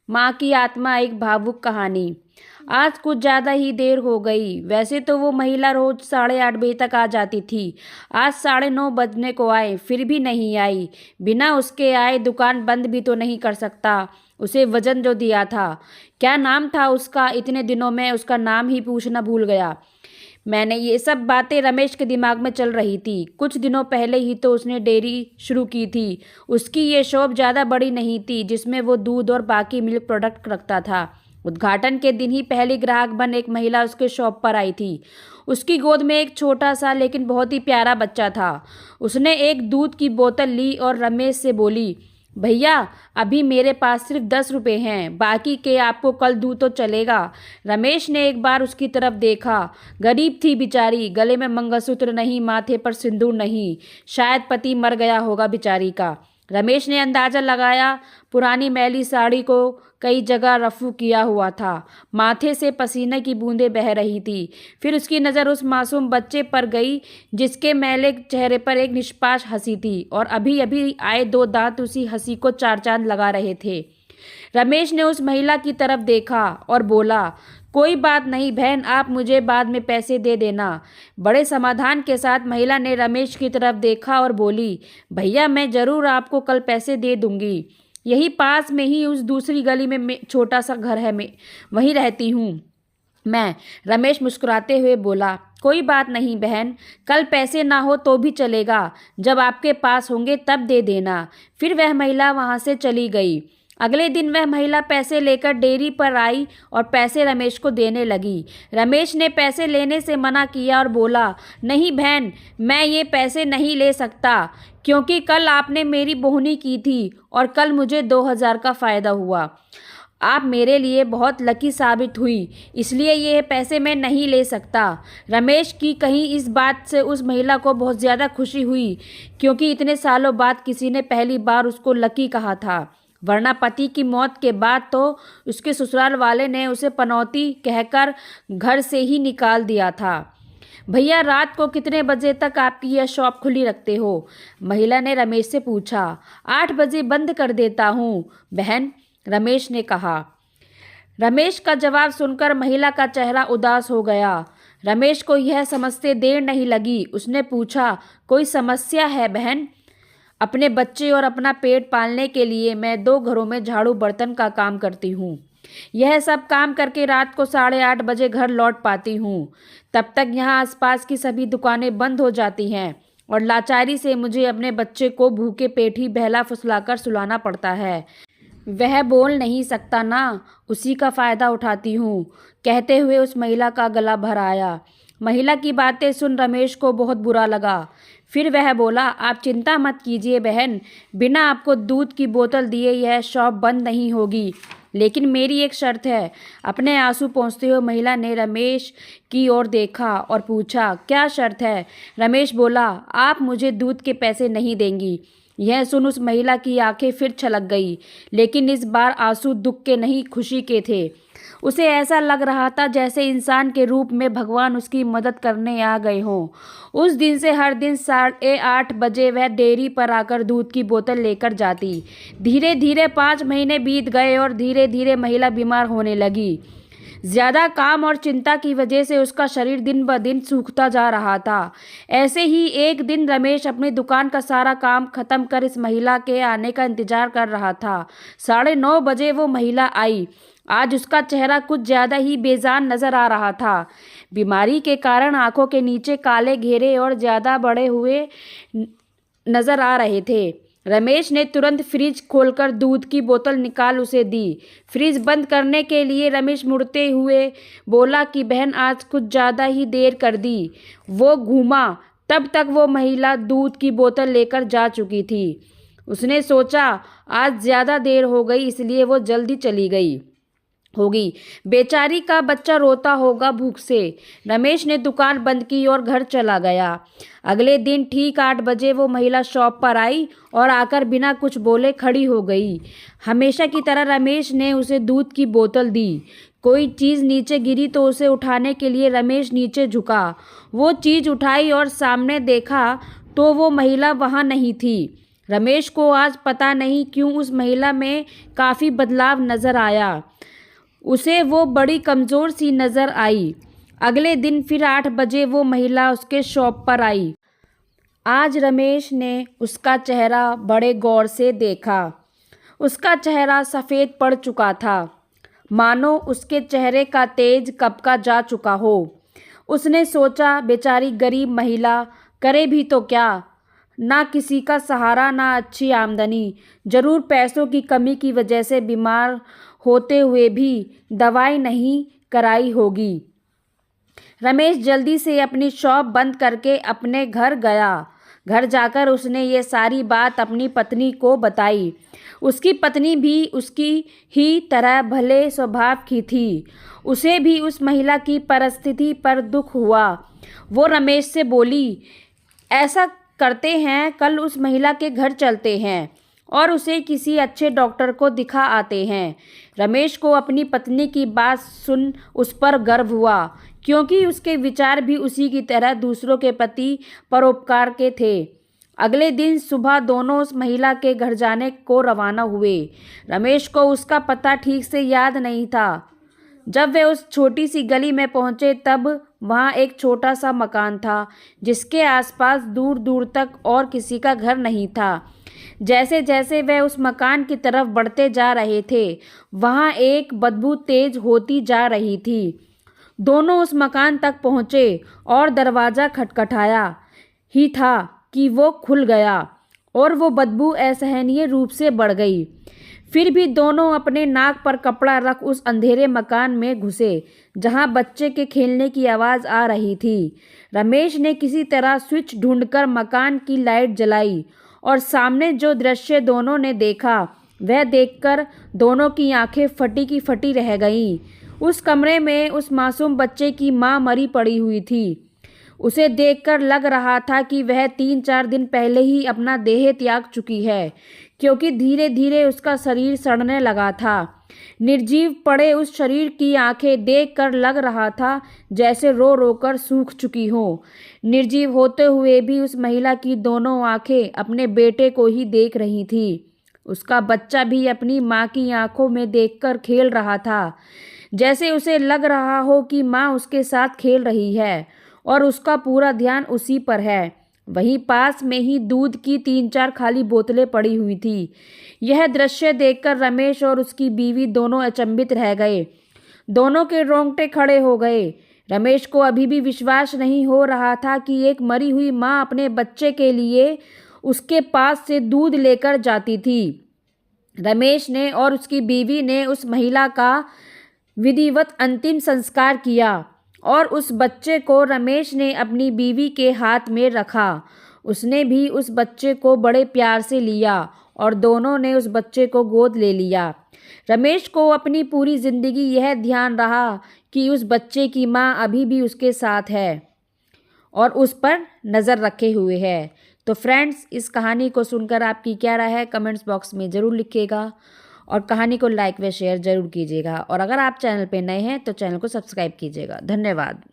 माँ की आत्मा एक भावुक कहानी। आज कुछ ज़्यादा ही देर हो गई। वैसे तो वो महिला रोज 8:30 बजे तक आ जाती थी। आज 9:30 बजने को आए, फिर भी नहीं आई। बिना उसके आए दुकान बंद भी तो नहीं कर सकता। उसे वजन जो दिया था, क्या नाम था उसका, इतने दिनों में उसका नाम ही पूछना भूल गया। मैंने ये सब बातें रमेश के दिमाग में चल रही थी। कुछ दिनों पहले ही तो उसने डेयरी शुरू की थी। उसकी ये शॉप ज़्यादा बड़ी नहीं थी, जिसमें वो दूध और बाकी मिल्क प्रोडक्ट रखता था। उद्घाटन के दिन ही पहली ग्राहक बन एक महिला उसके शॉप पर आई थी। उसकी गोद में एक छोटा सा लेकिन बहुत ही प्यारा बच्चा था। उसने एक दूध की बोतल ली और रमेश से बोली, भैया अभी मेरे पास सिर्फ 10 रुपए हैं, बाकी के आपको कल दूँ तो चलेगा। रमेश ने एक बार उसकी तरफ देखा। गरीब थी बेचारी, गले में मंगलसूत्र नहीं, माथे पर सिंदूर नहीं, शायद पति मर गया होगा बेचारी का। रमेश ने अंदाजा लगाया। पुरानी मैली साड़ी को कई जगह रफू किया हुआ था। माथे से पसीने की बूंदें बह रही थी। फिर उसकी नज़र उस मासूम बच्चे पर गई जिसके मैले चेहरे पर एक निष्पाश हंसी थी और अभी अभी आए 2 दांत उसी हंसी को 4 चांद लगा रहे थे। रमेश ने उस महिला की तरफ देखा और बोला, कोई बात नहीं बहन, आप मुझे बाद में पैसे दे देना। बड़े समाधान के साथ महिला ने रमेश की तरफ देखा और बोली, भैया मैं ज़रूर आपको कल पैसे दे दूंगी। यही पास में ही उस दूसरी गली में छोटा सा घर है, मैं वहीं रहती हूँ मैं। रमेश मुस्कुराते हुए बोला, कोई बात नहीं बहन, कल पैसे ना हो तो भी चलेगा, जब आपके पास होंगे तब दे देना। फिर वह महिला वहाँ से चली गई। अगले दिन वह महिला पैसे लेकर डेयरी पर आई और पैसे रमेश को देने लगी। रमेश ने पैसे लेने से मना किया और बोला, नहीं बहन, मैं ये पैसे नहीं ले सकता, क्योंकि कल आपने मेरी बोहनी की थी और कल मुझे 2,000 का फ़ायदा हुआ। आप मेरे लिए बहुत लकी साबित हुई, इसलिए ये पैसे मैं नहीं ले सकता। रमेश की कहीं इस बात से उस महिला को बहुत ज़्यादा खुशी हुई, क्योंकि इतने सालों बाद किसी ने पहली बार उसको लकी कहा था। वरना पति की मौत के बाद तो उसके ससुराल वाले ने उसे पनौती कहकर घर से ही निकाल दिया था। भैया रात को कितने बजे तक आपकी यह शॉप खुली रखते हो? महिला ने रमेश से पूछा। 8 बजे बंद कर देता हूँ बहन, रमेश ने कहा। रमेश का जवाब सुनकर महिला का चेहरा उदास हो गया। रमेश को यह समझते देर नहीं लगी। उसने पूछा, कोई समस्या है बहन? अपने बच्चे और अपना पेट पालने के लिए मैं 2 घरों में झाड़ू बर्तन का काम करती हूँ। यह सब काम करके रात को 8:30 बजे घर लौट पाती हूँ। तब तक यहाँ आसपास की सभी दुकानें बंद हो जाती हैं और लाचारी से मुझे अपने बच्चे को भूखे पेट ही बहला फुसलाकर सुलाना पड़ता है। वह बोल नहीं सकता ना, उसी का फ़ायदा उठाती हूँ, कहते हुए उस महिला का गला भर आया। महिला की बातें सुन रमेश को बहुत बुरा लगा। फिर वह बोला, आप चिंता मत कीजिए बहन, बिना आपको दूध की बोतल दिए यह शॉप बंद नहीं होगी, लेकिन मेरी एक शर्त है। अपने आंसू पोंछते हुए महिला ने रमेश की ओर देखा और पूछा, क्या शर्त है? रमेश बोला, आप मुझे दूध के पैसे नहीं देंगी। यह सुन उस महिला की आंखें फिर छलक गई, लेकिन इस बार आंसू दुख के नहीं, खुशी के थे। उसे ऐसा लग रहा था जैसे इंसान के रूप में भगवान उसकी मदद करने आ गए हों। उस दिन से हर दिन 8:30 बजे वह डेयरी पर आकर दूध की बोतल लेकर जाती। धीरे धीरे 5 महीने बीत गए और धीरे धीरे महिला बीमार होने लगी। ज़्यादा काम और चिंता की वजह से उसका शरीर दिन ब दिन सूखता जा रहा था। ऐसे ही एक दिन रमेश अपनी दुकान का सारा काम खत्म कर इस महिला के आने का इंतजार कर रहा था। 9:30 बजे वो महिला आई। आज उसका चेहरा कुछ ज़्यादा ही बेजान नज़र आ रहा था। बीमारी के कारण आंखों के नीचे काले घेरे और ज़्यादा बड़े हुए नज़र आ रहे थे। रमेश ने तुरंत फ्रिज खोलकर दूध की बोतल निकाल उसे दी। फ्रिज बंद करने के लिए रमेश मुड़ते हुए बोला कि बहन आज कुछ ज़्यादा ही देर कर दी। वो घूमा, तब तक वो महिला दूध की बोतल लेकर जा चुकी थी। उसने सोचा आज ज़्यादा देर हो गई, इसलिए वो जल्दी चली गई होगी। बेचारी का बच्चा रोता होगा भूख से। रमेश ने दुकान बंद की और घर चला गया। अगले दिन ठीक 8 बजे वो महिला शॉप पर आई और आकर बिना कुछ बोले खड़ी हो गई। हमेशा की तरह रमेश ने उसे दूध की बोतल दी। कोई चीज़ नीचे गिरी तो उसे उठाने के लिए रमेश नीचे झुका। वो चीज़ उठाई और सामने देखा तो वो महिला वहाँ नहीं थी। रमेश को आज पता नहीं क्यों उस महिला में काफ़ी बदलाव नज़र आया। उसे वो बड़ी कमज़ोर सी नज़र आई। अगले दिन फिर 8 बजे वो महिला उसके शॉप पर आई। आज रमेश ने उसका चेहरा बड़े गौर से देखा। उसका चेहरा सफ़ेद पड़ चुका था, मानो उसके चेहरे का तेज कब का जा चुका हो। उसने सोचा, बेचारी गरीब महिला, करे भी तो क्या, ना किसी का सहारा, ना अच्छी आमदनी, ज़रूर पैसों की कमी की वजह से बीमार होते हुए भी दवाई नहीं कराई होगी। रमेश जल्दी से अपनी शॉप बंद करके अपने घर गया। घर जाकर उसने ये सारी बात अपनी पत्नी को बताई। उसकी पत्नी भी उसकी ही तरह भले स्वभाव की थी। उसे भी उस महिला की परिस्थिति पर दुख हुआ। वो रमेश से बोली, ऐसा करते हैं, कल उस महिला के घर चलते हैं और उसे किसी अच्छे डॉक्टर को दिखा आते हैं। रमेश को अपनी पत्नी की बात सुन उस पर गर्व हुआ, क्योंकि उसके विचार भी उसी की तरह दूसरों के प्रति परोपकार के थे। अगले दिन सुबह दोनों उस महिला के घर जाने को रवाना हुए। रमेश को उसका पता ठीक से याद नहीं था। जब वे उस छोटी सी गली में पहुंचे तब वहां एक छोटा सा मकान था, जिसके आसपास दूर दूर तक और किसी का घर नहीं था। जैसे जैसे वे उस मकान की तरफ बढ़ते जा रहे थे, वहां एक बदबू तेज होती जा रही थी। दोनों उस मकान तक पहुंचे और दरवाज़ा खटखटाया ही था कि वो खुल गया और वो बदबू असहनीय रूप से बढ़ गई। फिर भी दोनों अपने नाक पर कपड़ा रख उस अंधेरे मकान में घुसे, जहां बच्चे के खेलने की आवाज़ आ रही थी। रमेश ने किसी तरह स्विच ढूंढकर मकान की लाइट जलाई और सामने जो दृश्य दोनों ने देखा, वह देखकर दोनों की आंखें फटी की फटी रह गईं। उस कमरे में उस मासूम बच्चे की मां मरी पड़ी हुई थी। उसे देखकर लग रहा था कि वह 3-4 दिन पहले ही अपना देह त्याग चुकी है, क्योंकि धीरे धीरे उसका शरीर सड़ने लगा था। निर्जीव पड़े उस शरीर की आंखें देखकर लग रहा था जैसे रो रो कर सूख चुकी हों। निर्जीव होते हुए भी उस महिला की दोनों आंखें अपने बेटे को ही देख रही थी। उसका बच्चा भी अपनी माँ की आंखों में देखकर खेल रहा था, जैसे उसे लग रहा हो कि माँ उसके साथ खेल रही है और उसका पूरा ध्यान उसी पर है। वहीं पास में ही दूध की 3-4 खाली बोतलें पड़ी हुई थी। यह दृश्य देखकर रमेश और उसकी बीवी दोनों अचंभित रह गए। दोनों के रोंगटे खड़े हो गए। रमेश को अभी भी विश्वास नहीं हो रहा था कि एक मरी हुई माँ अपने बच्चे के लिए उसके पास से दूध लेकर जाती थी। रमेश ने और उसकी बीवी ने उस महिला का विधिवत अंतिम संस्कार किया और उस बच्चे को रमेश ने अपनी बीवी के हाथ में रखा। उसने भी उस बच्चे को बड़े प्यार से लिया और दोनों ने उस बच्चे को गोद ले लिया। रमेश को अपनी पूरी ज़िंदगी यह ध्यान रहा कि उस बच्चे की माँ अभी भी उसके साथ है और उस पर नज़र रखे हुए है। तो फ्रेंड्स, इस कहानी को सुनकर आपकी क्या राय है, कमेंट्स बॉक्स में ज़रूर लिखिएगा और कहानी को लाइक व शेयर ज़रूर कीजिएगा। और अगर आप चैनल पे नए हैं तो चैनल को सब्सक्राइब कीजिएगा। धन्यवाद।